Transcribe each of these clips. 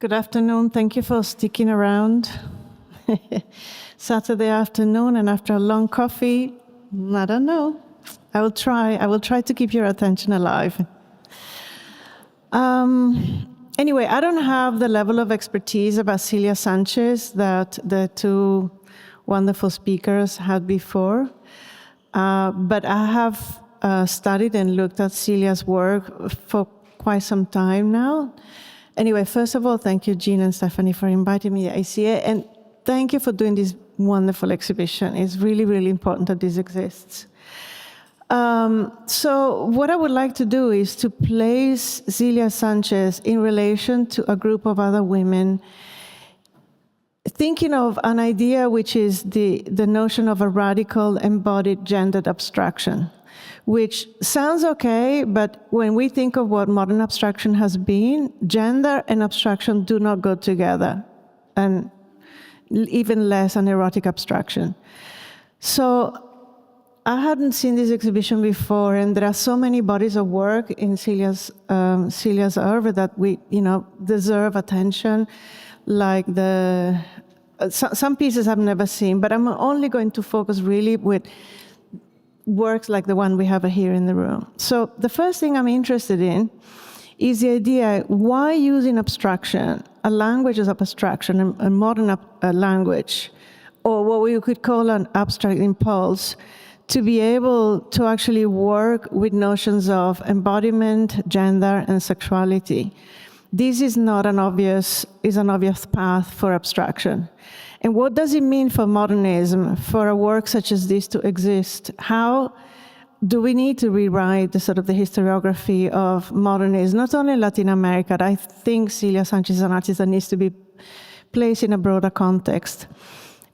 Good afternoon. Thank you for sticking around. Saturday afternoon, and after a long coffee, I don't know. I will try to keep your attention alive. Anyway, I don't have the level of expertise about Zilia Sánchez that the two wonderful speakers had before, but I have studied and looked at Celia's work for quite some time now. Anyway, first of all, thank you, Jean and Stephanie, for inviting me to ICA, and thank you for doing this wonderful exhibition. It's really, really important that this exists. So what I would like to do is to place Zilia Sánchez in relation to a group of other women, thinking of an idea which is the notion of a radical embodied gendered abstraction, which sounds okay, but when we think of what modern abstraction has been, gender and abstraction do not go together, and even less an erotic abstraction. So I hadn't seen this exhibition before, and there are so many bodies of work in Celia's oeuvre that we, deserve attention, like some pieces I've never seen, but I'm only going to focus really with works like the one we have here in the room. So the first thing I'm interested in is the idea, why using abstraction, a language of abstraction, a modern language, or what we could call an abstract impulse, to be able to actually work with notions of embodiment, gender, and sexuality. This is not an obvious path for abstraction. And what does it mean for modernism, for a work such as this to exist? How do we need to rewrite the historiography of modernism, not only in Latin America? I think Zilia Sánchez is an artist that needs to be placed in a broader context.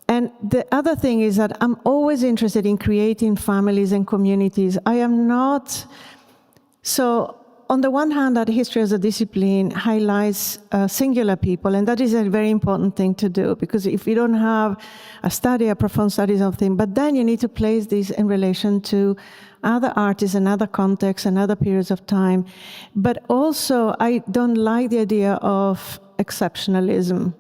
And the other thing is that I'm always interested in creating families and communities. I am not, so on the one hand, that history as a discipline highlights singular people, and that is a very important thing to do, because if you don't have a profound study of something, but then you need to place this in relation to other artists and other contexts and other periods of time. But also, I don't like the idea of exceptionalism.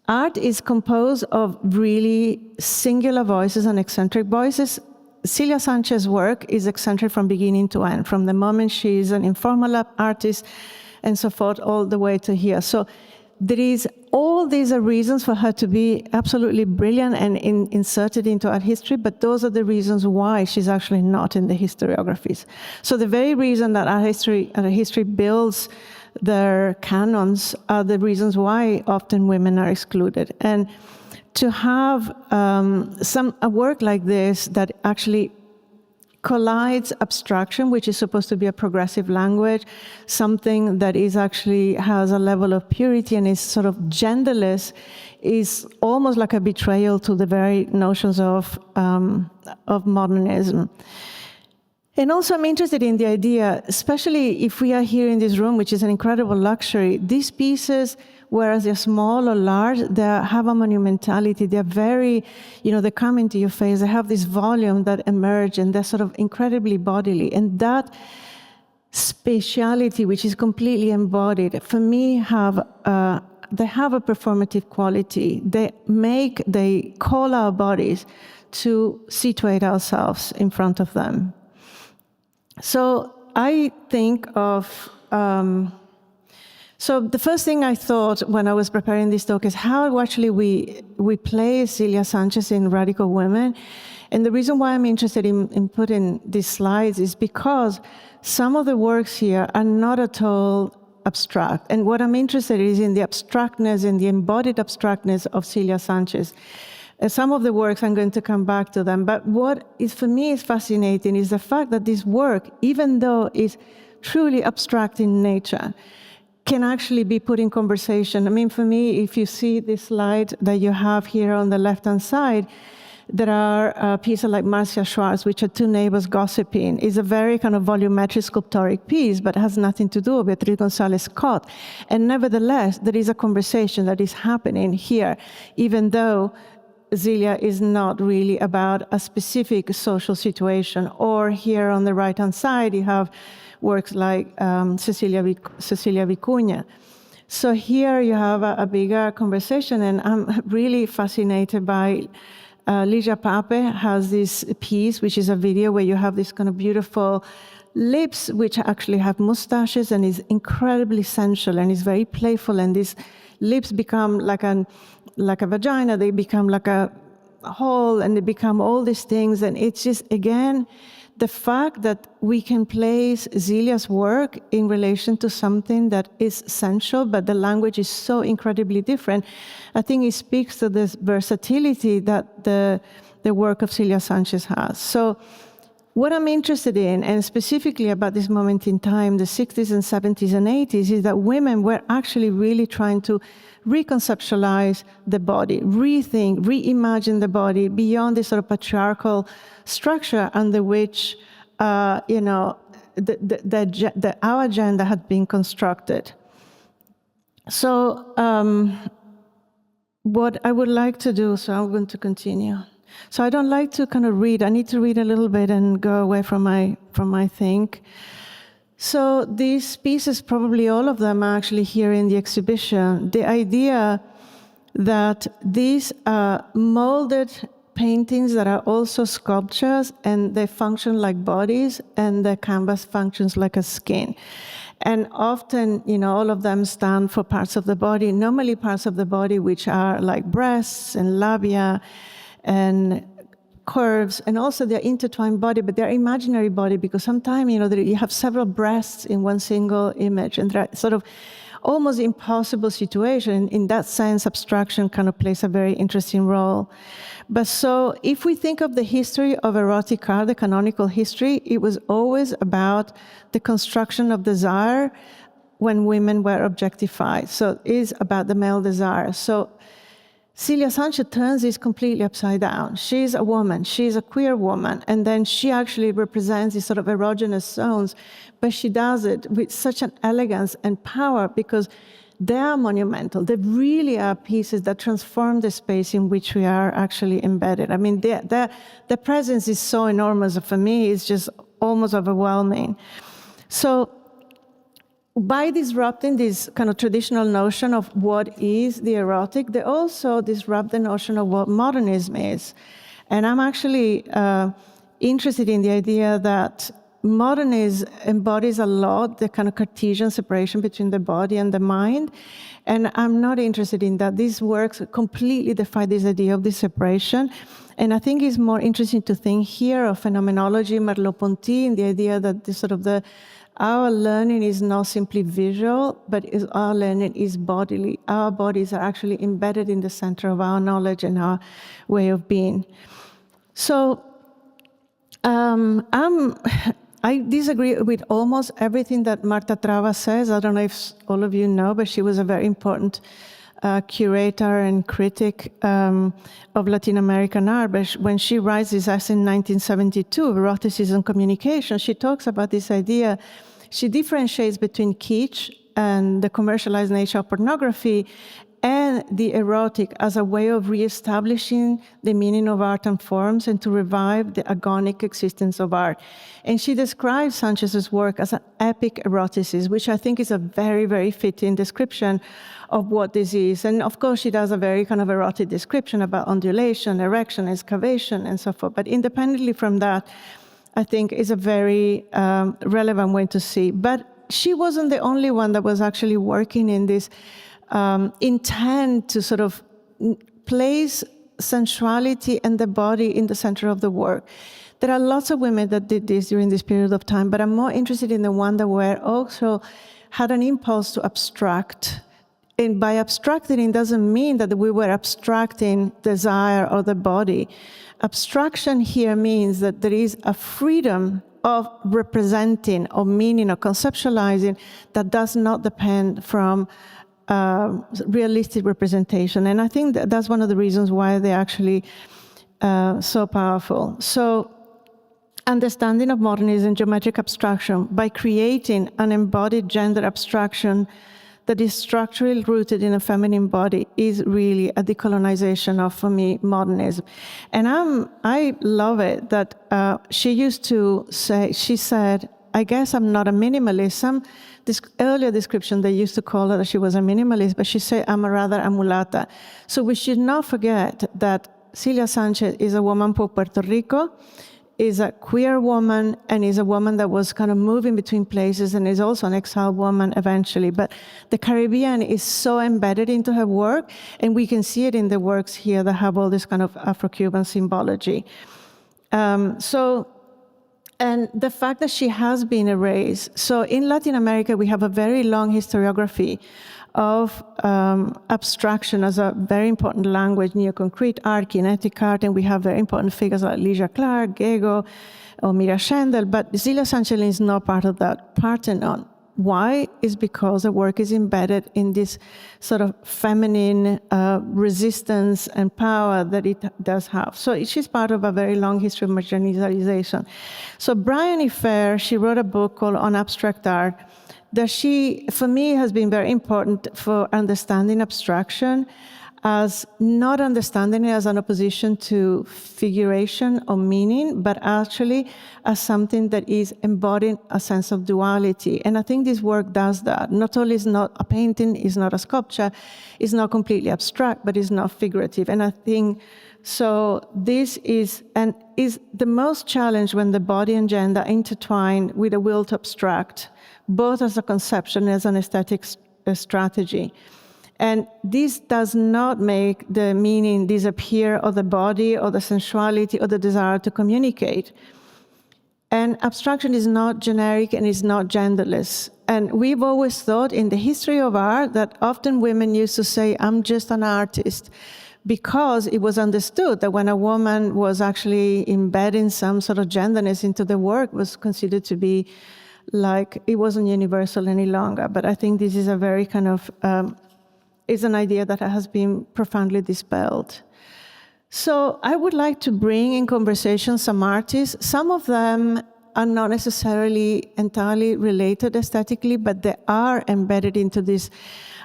Art is composed of really singular voices and eccentric voices. Zilia Sánchez's work is eccentric from beginning to end, from the moment she is an informal artist and so forth, all the way to here. So all these are reasons for her to be absolutely brilliant and inserted into art history, but those are the reasons why she's actually not in the historiographies. So the very reason that art history builds their canons are the reasons why often women are excluded. And to have a work like this that actually collides abstraction, which is supposed to be a progressive language, something that is actually has a level of purity and is sort of genderless, is almost like a betrayal to the very notions of modernism. And also I'm interested in the idea, especially if we are here in this room, which is an incredible luxury, these pieces, whereas they're small or large, they have a monumentality. They're very, they come into your face. They have this volume that emerge, and they're sort of incredibly bodily. And that spatiality, which is completely embodied, for me, they have a performative quality. They call our bodies to situate ourselves in front of them. So I think of, so the first thing I thought when I was preparing this talk is how actually we place Zilia Sánchez in Radical Women. And the reason why I'm interested in putting these slides is because some of the works here are not at all abstract. And what I'm interested in is in the abstractness, in the embodied abstractness of Zilia Sánchez. Some of the works, I'm going to come back to them, but what is for me is fascinating is the fact that this work, even though it's truly abstract in nature, can actually be put in conversation. I mean, for me, if you see this slide that you have here on the left-hand side, there are pieces like Marcia Schwartz, which are two neighbors gossiping. It's a very kind of volumetric sculptoric piece, but has nothing to do with Beatriz Gonzalez Scott. And nevertheless, there is a conversation that is happening here, even though Zilia is not really about a specific social situation. Or here on the right-hand side, you have works like Cecilia Vicuña. So here you have a bigger conversation, and I'm really fascinated by Liah Pape has this piece, which is a video where you have this kind of beautiful lips, which actually have mustaches, and is incredibly sensual, and is very playful, and these lips become like a vagina, they become like a hole, and they become all these things, and it's just, again, the fact that we can place Zilia's work in relation to something that is sensual, but the language is so incredibly different. I think it speaks to this versatility that the work of Zilia Sánchez has. So what I'm interested in, and specifically about this moment in time, the 60s and 70s and 80s, is that women were actually really trying to reconceptualize the body, rethink, reimagine the body beyond this sort of patriarchal structure under which, our agenda had been constructed. So what I would like to do, so I'm going to continue. So I don't like to kind of read. I need to read a little bit and go away from my think. So these pieces, probably all of them, are actually here in the exhibition. The idea that these are molded paintings that are also sculptures, and they function like bodies, and the canvas functions like a skin. And often, all of them stand for parts of the body, normally parts of the body which are like breasts and labia and curves, and also their intertwined body, but they're imaginary body, because sometimes, you have several breasts in one single image, and they're sort of almost impossible situation. In that sense, abstraction kind of plays a very interesting role. But so if we think of the history of erotic art, the canonical history, it was always about the construction of desire when women were objectified. So it is about the male desire. So Zilia Sánchez turns this completely upside down. She's a woman, she's a queer woman, and then she actually represents these sort of erogenous zones, but she does it with such an elegance and power because they are monumental. They really are pieces that transform the space in which we are actually embedded. I mean, the presence is so enormous. For me, it's just almost overwhelming. So by disrupting this kind of traditional notion of what is the erotic, they also disrupt the notion of what modernism is. And I'm actually interested in the idea that modernism embodies a lot the kind of Cartesian separation between the body and the mind. And I'm not interested in that. These works completely defy this idea of this separation. And I think it's more interesting to think here of phenomenology, Merleau-Ponty, in the idea that our learning is not simply visual, but our learning is bodily. Our bodies are actually embedded in the center of our knowledge and our way of being. So I disagree with almost everything that Marta Trava says. I don't know if all of you know, but she was a very important curator and critic of Latin American art. But when she writes this essay in 1972, Eroticism Communication, she talks about this idea. She differentiates between kitsch and the commercialized nature of pornography and the erotic as a way of reestablishing the meaning of art and forms and to revive the agonic existence of art. And she describes Sanchez's work as an epic eroticism, which I think is a very, very fitting description of what this is. And of course, she does a very kind of erotic description about undulation, erection, excavation, and so forth. But independently from that, I think is a very relevant way to see. But she wasn't the only one that was actually working in this intent to sort of place sensuality and the body in the center of the work. There are lots of women that did this during this period of time, but I'm more interested in the one that were also had an impulse to abstract. And by abstracting, it doesn't mean that we were abstracting desire or the body. Abstraction here means that there is a freedom of representing or meaning or conceptualizing that does not depend from realistic representation. And I think that's one of the reasons why they're actually so powerful. So understanding of modernism, geometric abstraction, by creating an embodied gender abstraction that is structurally rooted in a feminine body is really a decolonization of, for me, modernism. And I love it that she used to say, she said, I guess I'm not a minimalist. This earlier description, they used to call her that she was a minimalist, but she said, I'm rather a mulata. So we should not forget that Zilia Sánchez is a woman from Puerto Rico, is a queer woman, and is a woman that was kind of moving between places, and is also an exiled woman eventually. But the Caribbean is so embedded into her work, and we can see it in the works here that have all this kind of Afro-Cuban symbology. And the fact that she has been erased. So in Latin America, we have a very long historiography of abstraction as a very important language, neoconcrete art, kinetic art, and we have very important figures like Liah Clark, Gego, or Mira Schendel, but Zilia Sánchez is not part of that Parthenon. Why? Is because the work is embedded in this sort of feminine resistance and power that it does have. So she's part of a very long history of marginalization. So Bryony Fair, she wrote a book called On Abstract Art, that for me, has been very important for understanding abstraction as not understanding it as an opposition to figuration or meaning, but actually as something that is embodying a sense of duality. And I think this work does that. Not only is not a painting, is not a sculpture, is not completely abstract, but is not figurative. And I think so this is the most challenge when the body and gender intertwine with a will to abstract, both as a conception and as an aesthetic strategy. And this does not make the meaning disappear, or the body, or the sensuality, or the desire to communicate. And abstraction is not generic and is not genderless. And we've always thought in the history of art that often women used to say, I'm just an artist, because it was understood that when a woman was actually embedding some sort of genderness into the work, was considered to be like, it wasn't universal any longer. But I think this is a very kind of, is an idea that has been profoundly dispelled. So I would like to bring in conversation some artists. Some of them are not necessarily entirely related aesthetically, but they are embedded into this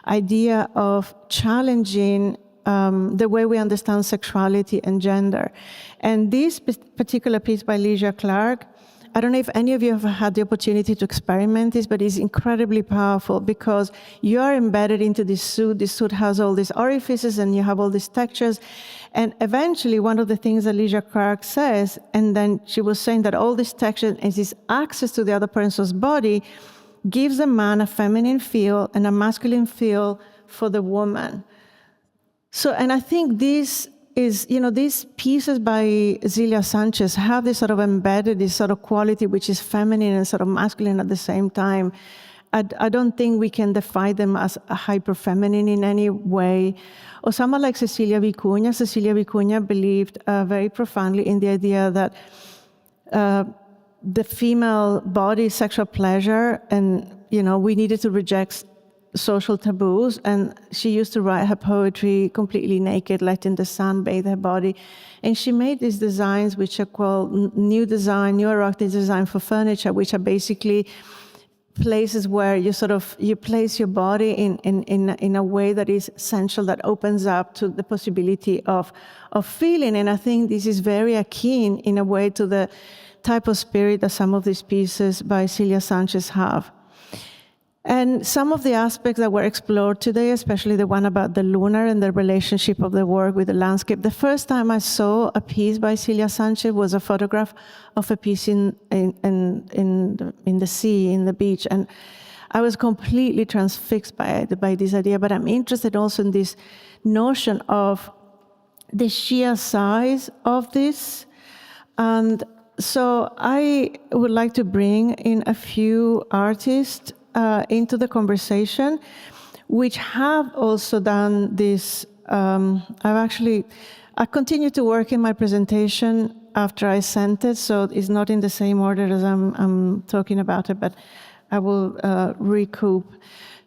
idea of challenging the way we understand sexuality and gender. And this particular piece by Liah Clark, I don't know if any of you have had the opportunity to experiment this, but it's incredibly powerful because you are embedded into this suit. This suit has all these orifices and you have all these textures. And eventually, one of the things that Liah Clark says, and then she was saying that all this texture and this access to the other person's body gives a man a feminine feel and a masculine feel for the woman. So, and I think this is, these pieces by Zilia Sánchez have this sort of embedded, this sort of quality which is feminine and sort of masculine at the same time. I don't think we can define them as hyper-feminine in any way. Or someone like Cecilia Vicuña. Cecilia Vicuña believed very profoundly in the idea that the female body is sexual pleasure, and we needed to reject social taboos, and she used to write her poetry completely naked, letting the sun bathe her body. And she made these designs which are called new erotic design for furniture, which are basically places where you place your body in a way that is sensual, that opens up to the possibility of feeling. And I think this is very akin in a way to the type of spirit that some of these pieces by Zilia Sánchez have. And some of the aspects that were explored today, especially the one about the lunar and the relationship of the work with the landscape. The first time I saw a piece by Zilia Sánchez was a photograph of a piece in the sea, in the beach, and I was completely transfixed by this idea. But I'm interested also in this notion of the sheer size of this. And so I would like to bring in a few artists into the conversation, which have also done this. I continue to work in my presentation after I sent it, so it's not in the same order as I'm talking about it, but I will recoup.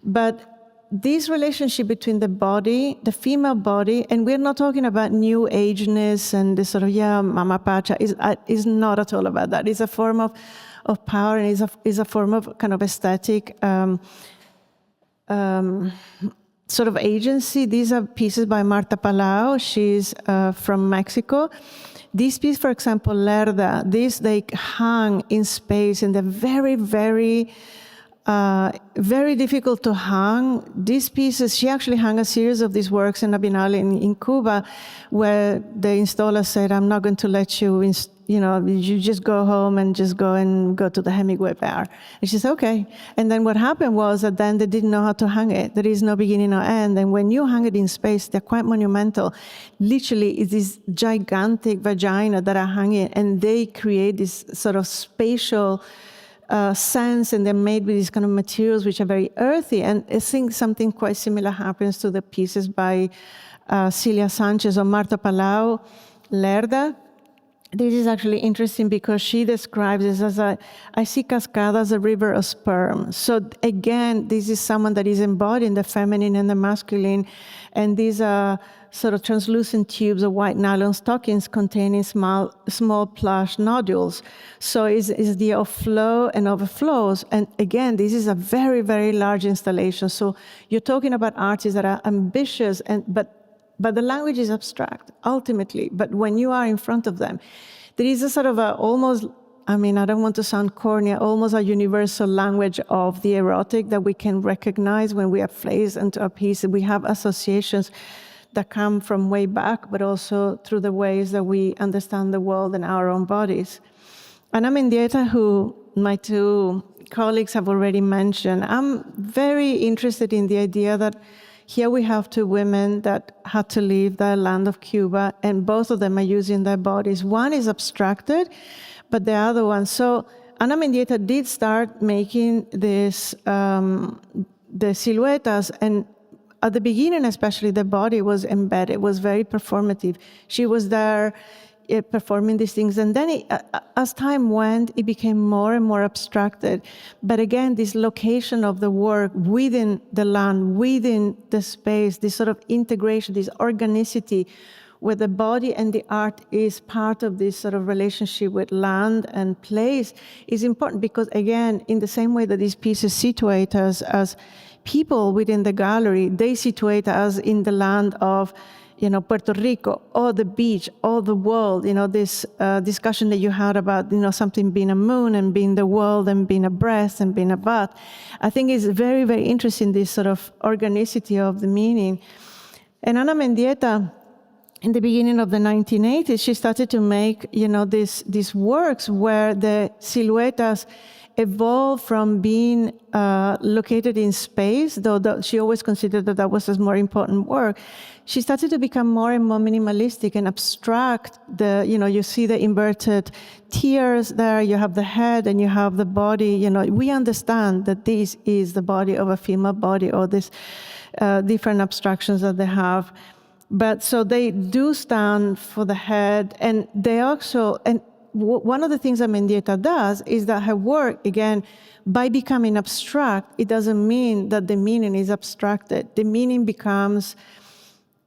But this relationship between the body, the female body, and we're not talking about new ageness and this sort of, mama pacha, is not at all about that. It's a form of power, and is a form of kind of aesthetic sort of agency. These are pieces by Marta Palau. She's from Mexico. This piece, for example, Lerda, they hung in space in the very, very, very difficult to hang. These pieces, she actually hung a series of these works in Abinal in Cuba, where the installer said, I'm not going to let you, you just go home and just go to the Hemingway Fair. And she said, okay. And then what happened was that then they didn't know how to hang it. There is no beginning or end. And when you hang it in space, they're quite monumental. Literally, it's this gigantic vagina that are hanging, and they create this sort of spatial sense, and they're made with these kind of materials which are very earthy. And I think something quite similar happens to the pieces by Zilia Sánchez or Marta Palau, Lerda. This is actually interesting because she describes this as I see cascada as a river of sperm. So again, this is someone that is embodying the feminine and the masculine, and these are sort of translucent tubes of white nylon stockings containing small plush nodules. So it's the of flow and overflows. And again, this is a very, very large installation. So you're talking about artists that are ambitious, but the language is abstract, ultimately. But when you are in front of them, there is a sort of almost, I don't want to sound corny, almost a universal language of the erotic that we can recognize when we are placed into a piece. We have associations that come from way back, but also through the ways that we understand the world and our own bodies. Ana Mendieta, who my two colleagues have already mentioned, I'm very interested in the idea that here we have two women that had to leave the land of Cuba, and both of them are using their bodies. One is abstracted, but the other one. So Ana Mendieta did start making this, the silhouettes, and at the beginning especially, the body was embedded, was very performative. She was there performing these things, and then as time went, it became more and more abstracted. But again, this location of the work within the land, within the space, this sort of integration, this organicity, where the body and the art is part of this sort of relationship with land and place, is important because, again, in the same way that these pieces situate us as people within the gallery, they situate us in the land of Puerto Rico, or the beach, or the world. This discussion that you had about, something being a moon and being the world and being a breast and being a butt. I think is very, very interesting, this sort of organicity of the meaning. And Ana Mendieta, in the beginning of the 1980s, she started to make, these works where the silhouettes evolved from being located in space, though she always considered that was a more important work. She started to become more and more minimalistic and abstract. You see the inverted tears there, you have the head and you have the body. We understand that this is the body of a female body, or this different abstractions that they have. But so they do stand for the head, and they also, and one of the things that Mendieta does is that her work, again, by becoming abstract, it doesn't mean that the meaning is abstracted. The meaning becomes,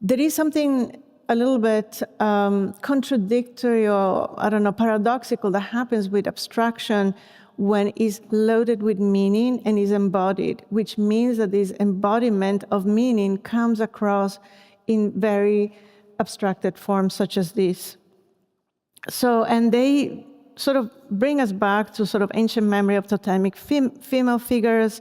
there is something a little bit contradictory or, paradoxical that happens with abstraction when it's loaded with meaning and is embodied, which means that this embodiment of meaning comes across in very abstracted forms such as this. So, and they sort of bring us back to sort of ancient memory of totemic female figures,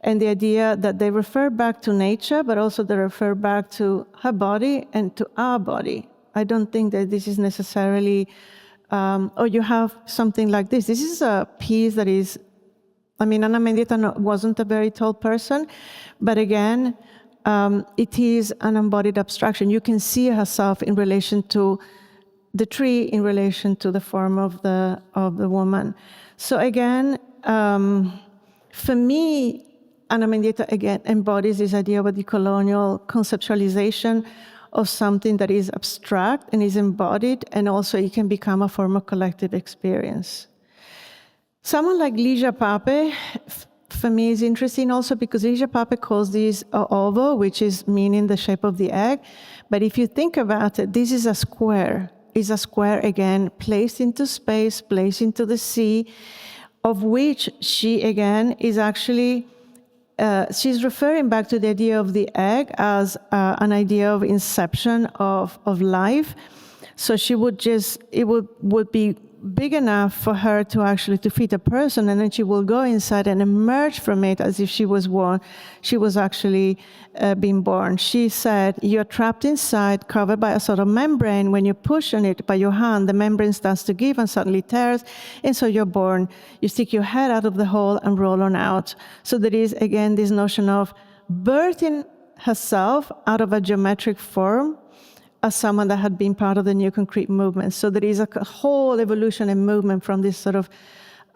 and the idea that they refer back to nature, but also they refer back to her body and to our body. I don't think that this is necessarily, or you have something like this. This is a piece that is, Ana Mendieta wasn't a very tall person, but again, it is an embodied abstraction. You can see herself in relation to the tree, in relation to the form of the woman. So again, for me, Ana Mendieta again embodies this idea of a decolonial conceptualization of something that is abstract and is embodied, and also it can become a form of collective experience. Someone like Liah Pape, for me, is interesting also because Liah Pape calls this oval, which is meaning the shape of the egg. But if you think about it, this is a square. Is a square, again, placed into space, placed into the sea, of which she, again, is actually, she's referring back to the idea of the egg as an idea of inception of life. So she would just, it would be big enough for her to actually to fit a person, and then she will go inside and emerge from it as if she was actually being born. She said, you're trapped inside, covered by a sort of membrane. When you push on it by your hand, the membrane starts to give and suddenly tears, and so you're born. You stick your head out of the hole and roll on out. So there is, again, this notion of birthing herself out of a geometric form as someone that had been part of the new concrete movement. So there is a whole evolution and movement from this sort of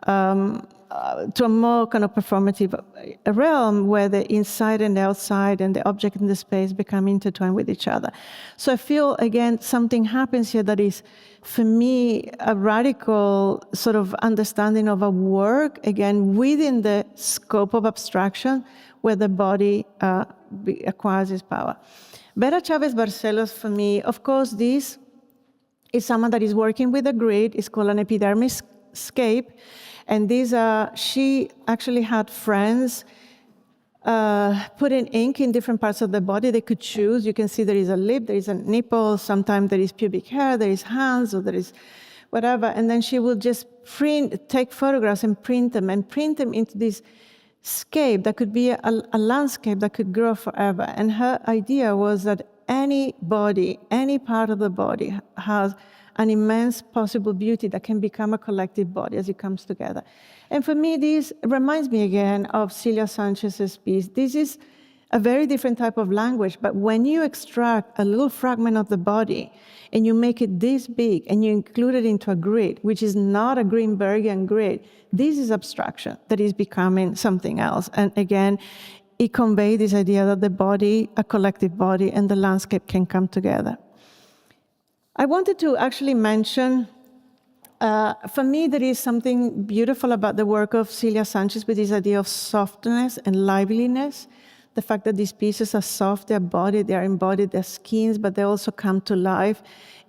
to a more kind of performative realm where the inside and the outside and the object and the space become intertwined with each other. So I feel, again, something happens here that is, for me, a radical sort of understanding of a work, again, within the scope of abstraction, where the body acquires its power. Vera Chavez Barcelos, for me, of course, this is someone that is working with a grid. It's called an epidermis scape. And these are, she actually had friends putting ink in different parts of the body. They could choose. You can see there is a lip, there is a nipple, sometimes there is pubic hair, there is hands, or there is whatever. And then she would just take photographs and print them into this scape that could be a landscape that could grow forever. And her idea was that any body, any part of the body has an immense possible beauty that can become a collective body as it comes together. And for me, this reminds me again of Zilia Sánchez's piece. This is a very different type of language, but when you extract a little fragment of the body and you make it this big and you include it into a grid, which is not a Greenbergian grid, this is abstraction that is becoming something else. And again, it conveyed this idea that the body, a collective body, and the landscape can come together. I wanted to actually mention, for me, there is something beautiful about the work of Zilia Sánchez with this idea of softness and liveliness. The fact that these pieces are soft, they're bodied, they're embodied, they're skins, but they also come to life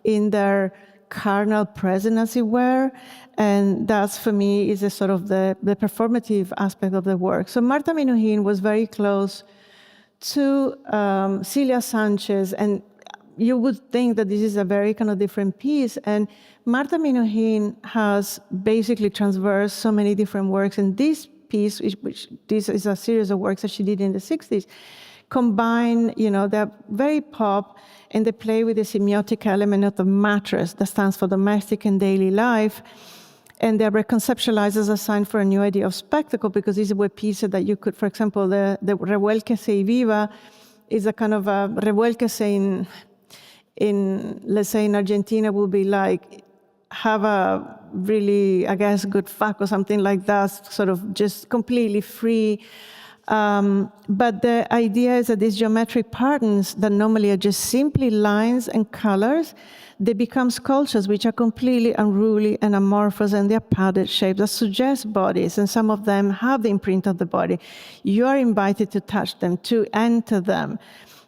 in their carnal presence, as it were. And that's, for me, is a sort of the performative aspect of the work. So Marta Minujín was very close to Zilia Sánchez, and you would think that this is a very kind of different piece. And Marta Minujín has basically traversed so many different works, and this piece, which this is a series of works that she did in the 60s, combine, they're very pop, and they play with the semiotic element of the mattress that stands for domestic and daily life, and they're reconceptualized as a sign for a new idea of spectacle, because these were pieces that you could, for example, the revuélquese y viva is a kind of a revuélquese in, let's say, in Argentina, will be like, have a really, I guess, good fuck or something like that, sort of just completely free. But the idea is that these geometric patterns that normally are just simply lines and colors, they become sculptures which are completely unruly and amorphous, and they're padded shapes that suggest bodies, and some of them have the imprint of the body. You are invited to touch them, to enter them.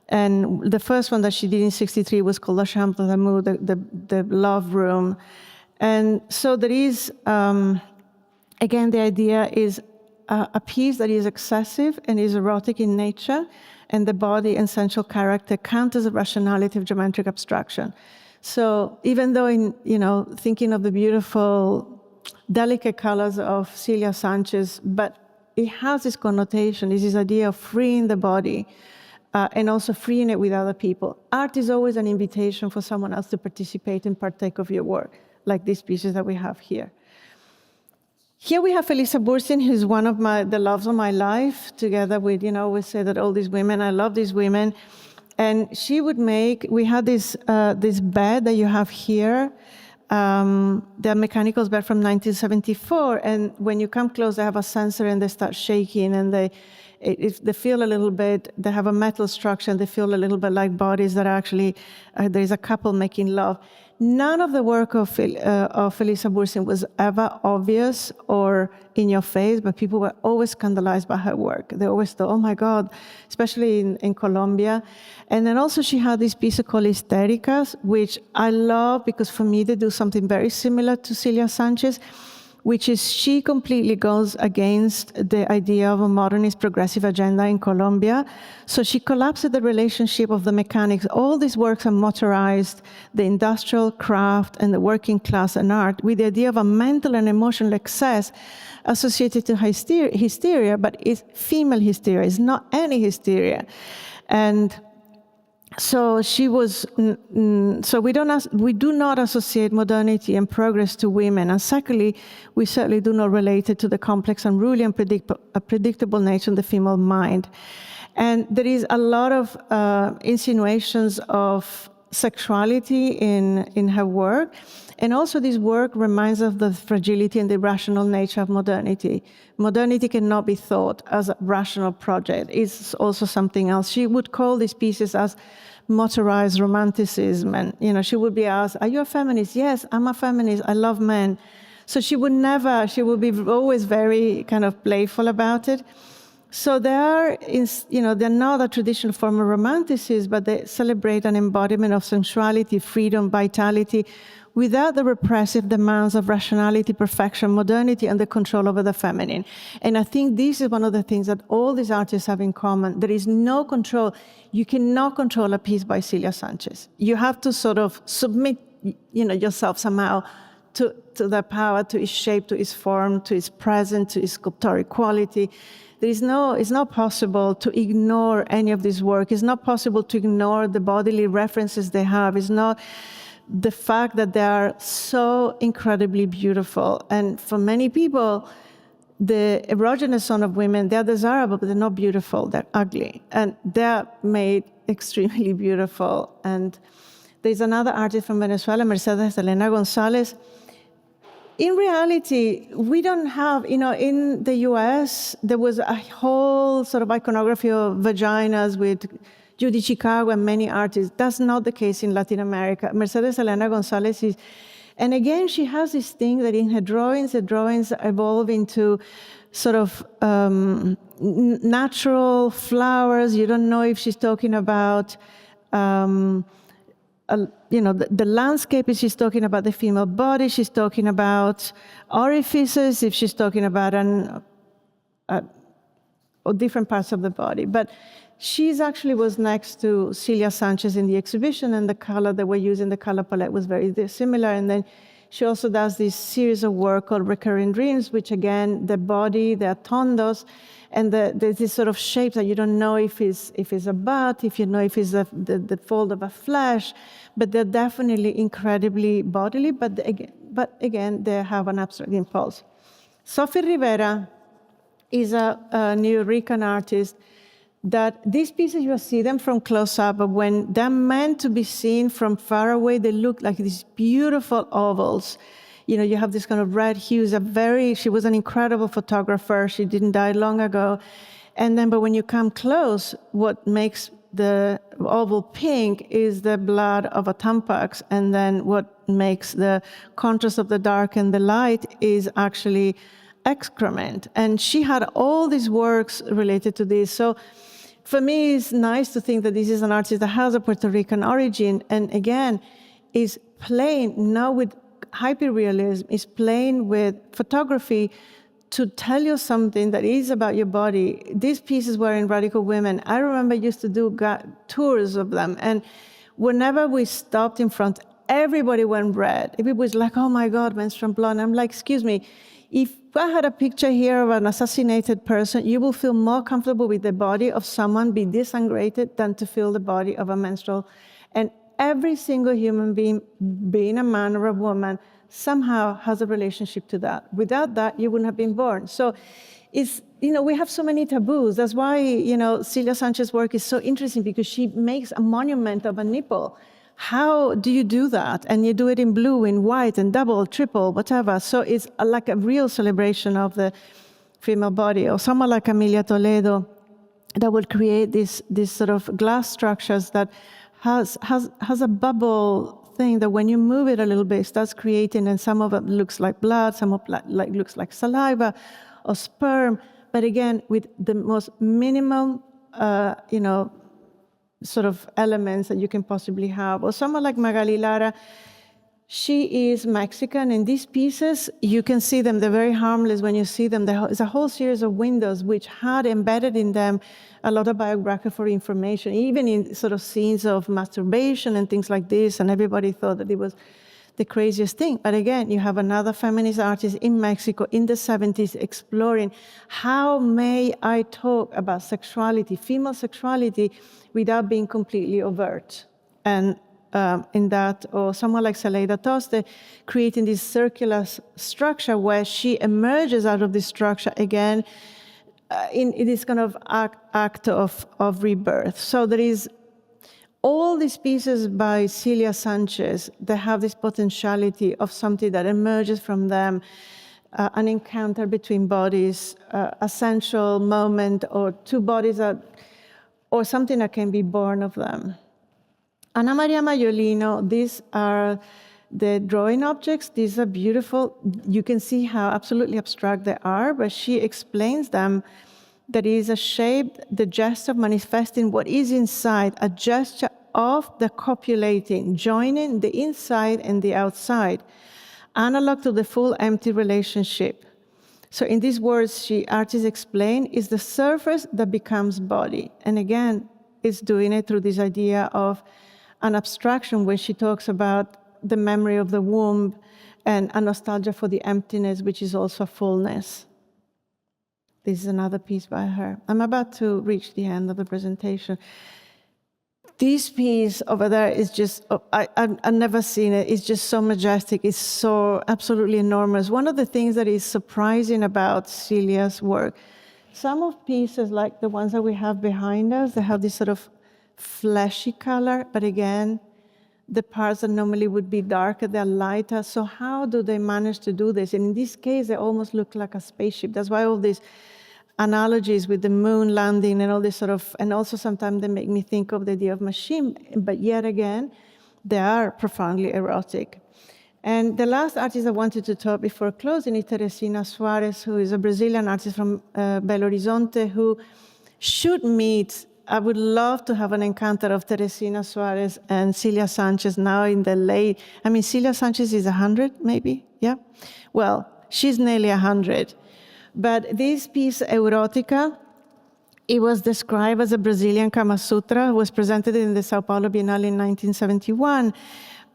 And the first one that she did in 1963 was called La Chambre d'amour, the love room. And so there is, again, the idea is a piece that is excessive and is erotic in nature, and the body and sensual character counters the rationality of geometric abstraction. So even though in, thinking of the beautiful, delicate colors of Zilia Sánchez, but it has this connotation, is this idea of freeing the body, and also freeing it with other people. Art is always an invitation for someone else to participate and partake of your work, like these pieces that we have here. Here we have Elisa Bursin, who's one of the loves of my life, together with, we say that all these women, I love these women. And she would make, we had this bed that you have here, the mechanical bed from 1974, and when you come close, they have a sensor and they start shaking, and they feel a little bit, they have a metal structure, and they feel a little bit like bodies that are actually, there is a couple making love. None of the work of Elisa Bursin was ever obvious or in your face, but people were always scandalized by her work. They always thought, oh my God, especially in Colombia. And then also she had this piece called Ertica, which I love because for me they do something very similar to Zilia Sánchez, which is she completely goes against the idea of a modernist progressive agenda in Colombia. So she collapses the relationship of the mechanics. All these works are motorized, the industrial craft and the working class and art, with the idea of a mental and emotional excess associated to hysteria, but it's female hysteria, it's not any hysteria. And so she was, so we do not associate modernity and progress to women. And secondly, we certainly do not relate it to the complex, unruly, and predictable nature of the female mind. And there is a lot of insinuations of sexuality in her work. And also this work reminds us of the fragility and the irrational nature of modernity. Modernity cannot be thought as a rational project. It's also something else. She would call these pieces as motorized romanticism. And she would be asked, are you a feminist? Yes, I'm a feminist. I love men. So she would be always very kind of playful about it. So they're not a traditional form of romanticism, but they celebrate an embodiment of sensuality, freedom, vitality, without the repressive demands of rationality, perfection, modernity, and the control over the feminine. And I think this is one of the things that all these artists have in common. There is no control. You cannot control a piece by Zilia Sánchez. You have to sort of submit, yourself somehow to the power, to its shape, to its form, to its presence, to its sculptoric quality. It's not possible to ignore any of this work. It's not possible to ignore the bodily references they have. It's not the fact that they are so incredibly beautiful. And for many people, the erogenous zone of women, they're desirable, but they're not beautiful. They're ugly. And they're made extremely beautiful. And there's another artist from Venezuela, Elena Gonzalez. In reality, we don't have, in the US, there was a whole sort of iconography of vaginas with Judy Chicago and many artists. That's not the case in Latin America. Mercedes Elena Gonzalez is, and again, she has this thing that in her drawings, the drawings evolve into sort of natural flowers. You don't know if she's talking about, the landscape, if she's talking about the female body, she's talking about orifices, if she's talking about different parts of the body. But she's actually was next to Zilia Sánchez in the exhibition, and the color that we're using, the color palette was very similar. And then she also does this series of work called Recurring Dreams, which again, the body, the tondos, and there's this sort of shape that you don't know if it's a butt, if it's the fold of a flesh, but they're definitely incredibly bodily, but again, they have an abstract impulse. Sophie Riva is a New Rican artist that these pieces, you see them from close up, but when they're meant to be seen from far away, they look like these beautiful ovals. You have this kind of red hues. She was an incredible photographer. She didn't die long ago. But when you come close, what makes the oval pink is the blood of a tampax. And then what makes the contrast of the dark and the light is actually excrement. And she had all these works related to this. So for me, it's nice to think that this is an artist that has a Puerto Rican origin, and again, is playing not with hyperrealism, is playing with photography to tell you something that is about your body. These pieces were in Radical Women. I remember I used to do tours of them, and whenever we stopped in front, everybody went red. Everybody was like, oh my God, menstrual blood. And I'm like, excuse me, if I had a picture here of an assassinated person, you will feel more comfortable with the body of someone be disintegrated than to feel the body of a menstrual. And every single human being a man or a woman, somehow has a relationship to that. Without that, you wouldn't have been born. So it's, we have so many taboos. That's why, Zilia Sánchez's work is so interesting, because she makes a monument of a nipple. How do you do that? And you do it in blue, in white, and double, triple, whatever. So it's like a real celebration of the female body. Or someone like Amelia Toledo that would create these sort of glass structures that has a bubble thing that when you move it a little bit, it starts creating, and some of it looks like blood, some of it looks like saliva or sperm. But again, with the most minimal, sort of elements that you can possibly have. Or someone like Magali Lara, She is Mexican, and these pieces, you can see them, they're very harmless when you see them. There's a whole series of windows which had embedded in them a lot of biographical information, even in sort of scenes of masturbation and things like this, and everybody thought that it was the craziest thing. But again, you have another feminist artist in Mexico in the 70s exploring how may I talk about sexuality, female sexuality, without being completely overt. And in that, or someone like Saleida Toste, creating this circular structure where she emerges out of this structure again in this kind of act of rebirth. So there is all these pieces by Zilia Sánchez that have this potentiality of something that emerges from them, an encounter between bodies, a sensual moment, or two bodies or something that can be born of them. Ana Maria Molino, these are the drawing objects. These are beautiful. You can see how absolutely abstract they are, but she explains them that it is a shape, the gesture of manifesting what is inside, a gesture of the copulating, joining the inside and the outside, analog to the full empty relationship. So in these words, artists explain, is the surface that becomes body. And again, it's doing it through this idea of an abstraction where she talks about the memory of the womb and a nostalgia for the emptiness, which is also fullness. This is another piece by her. I'm about to reach the end of the presentation. This piece over there is just, I've never seen it. It's just so majestic. It's so absolutely enormous. One of the things that is surprising about Celia's work, some of pieces like the ones that we have behind us, they have this sort of fleshy color, but again, the parts that normally would be darker, they're lighter. So how do they manage to do this? And in this case, they almost look like a spaceship. That's why all these analogies with the moon landing and all this sort of, and also sometimes they make me think of the idea of machine, but yet again, they are profoundly erotic. And the last artist I wanted to talk before closing is Teresina Suarez, who is a Brazilian artist from Belo Horizonte, who should meet. I would love to have an encounter of Teresina Suarez and Zilia Sánchez now in the late, Zilia Sánchez is 100 maybe, yeah? Well, she's nearly 100. But this piece, Erotica, it was described as a Brazilian Kama Sutra, was presented in the Sao Paulo Biennale in 1971.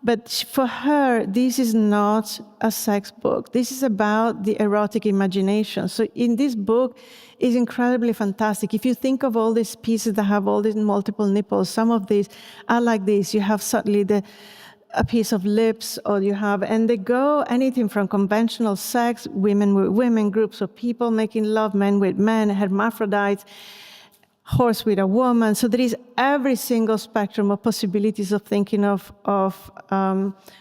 But for her, this is not a sex book. This is about the erotic imagination. So in this book, it's incredibly fantastic. If you think of all these pieces that have all these multiple nipples, some of these are like this. You have suddenly a piece of lips, or you have, and they go anything from conventional sex, women with women, groups of people making love, men with men, hermaphrodites, horse with a woman. So there is every single spectrum of possibilities of thinking of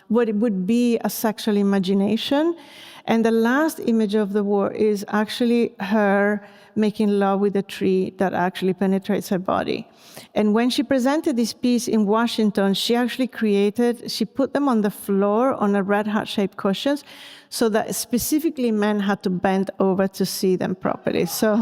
what it would be a sexual imagination. And the last image of the war is actually her making love with a tree that actually penetrates her body. And when she presented this piece in Washington, she actually she put them on the floor on a red heart-shaped cushions, so that specifically men had to bend over to see them properly. So,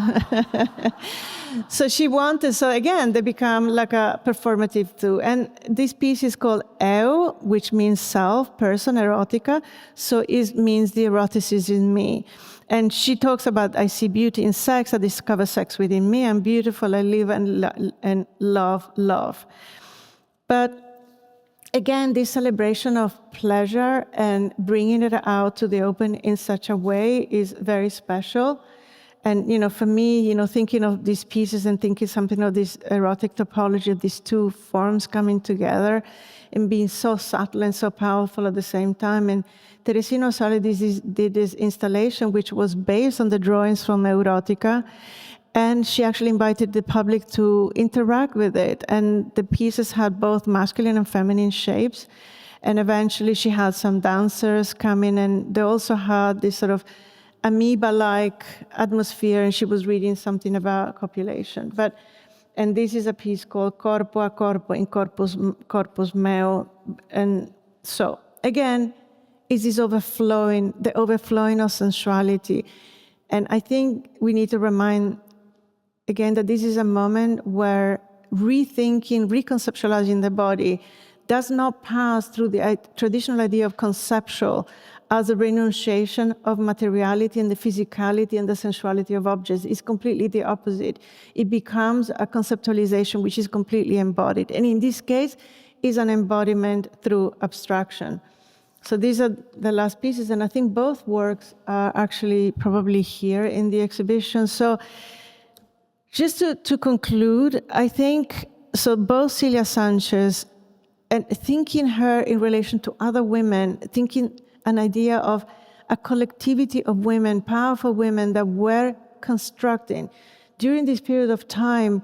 so she wanted, so again, they become like a performative too. And this piece is called Eu, which means self, person, erotica. So it means the eroticism in me. And she talks about, I see beauty in sex, I discover sex within me, I'm beautiful, I live and love love. But again, this celebration of pleasure and bringing it out to the open in such a way is very special. And, for me, thinking of these pieces and thinking something of this erotic topology of these two forms coming together and being so subtle and so powerful at the same time. And Teresina Suarez did this installation, which was based on the drawings from Erotica. And she actually invited the public to interact with it. And the pieces had both masculine and feminine shapes. And eventually she had some dancers come in, and they also had this sort of amoeba-like atmosphere, and she was reading something about copulation. And this is a piece called Corpo a Corpo in Corpus Meo. And so, again, is this overflowing, the overflowing of sensuality. And I think we need to remind, again, that this is a moment where rethinking, reconceptualizing the body, does not pass through the traditional idea of conceptual as a renunciation of materiality and the physicality and the sensuality of objects. It's completely the opposite. It becomes a conceptualization which is completely embodied. And in this case, is an embodiment through abstraction. So these are the last pieces, and I think both works are actually probably here in the exhibition. So just to conclude, I think, so both Zilia Sánchez, and thinking her in relation to other women, thinking an idea of a collectivity of women, powerful women that were constructing, during this period of time,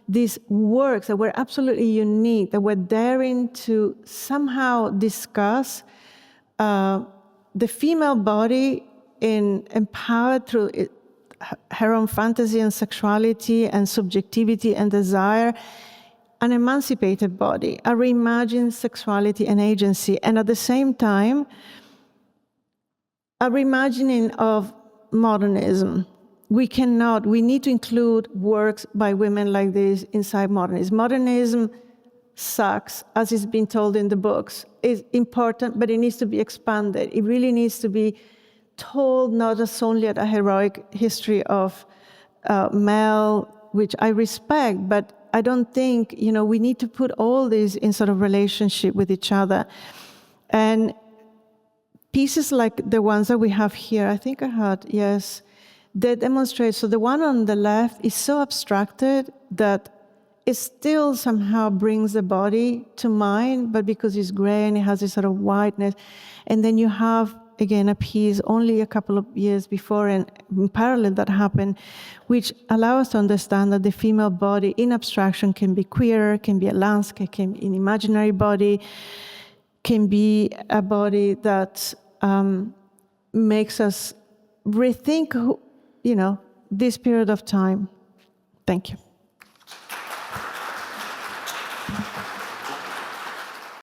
these works that were absolutely unique, that were daring to somehow discuss the female body empowered through her own fantasy and sexuality and subjectivity and desire, an emancipated body, a reimagined sexuality and agency, and at the same time, a reimagining of modernism. We need to include works by women like this inside modernism. Modernism sucks, as it's been told in the books. It's important, but it needs to be expanded. It really needs to be told not as only a heroic history of male, which I respect, but I don't think, we need to put all these in sort of relationship with each other. And pieces like the ones that we have here, I think I had, yes, they demonstrate, so the one on the left is so abstracted that it still somehow brings the body to mind, but because it's gray and it has this sort of whiteness. And then you have, again, a piece only a couple of years before and in parallel that happened, which allows us to understand that the female body in abstraction can be queer, can be a landscape, can be an imaginary body, can be a body that makes us rethink, this period of time. Thank you.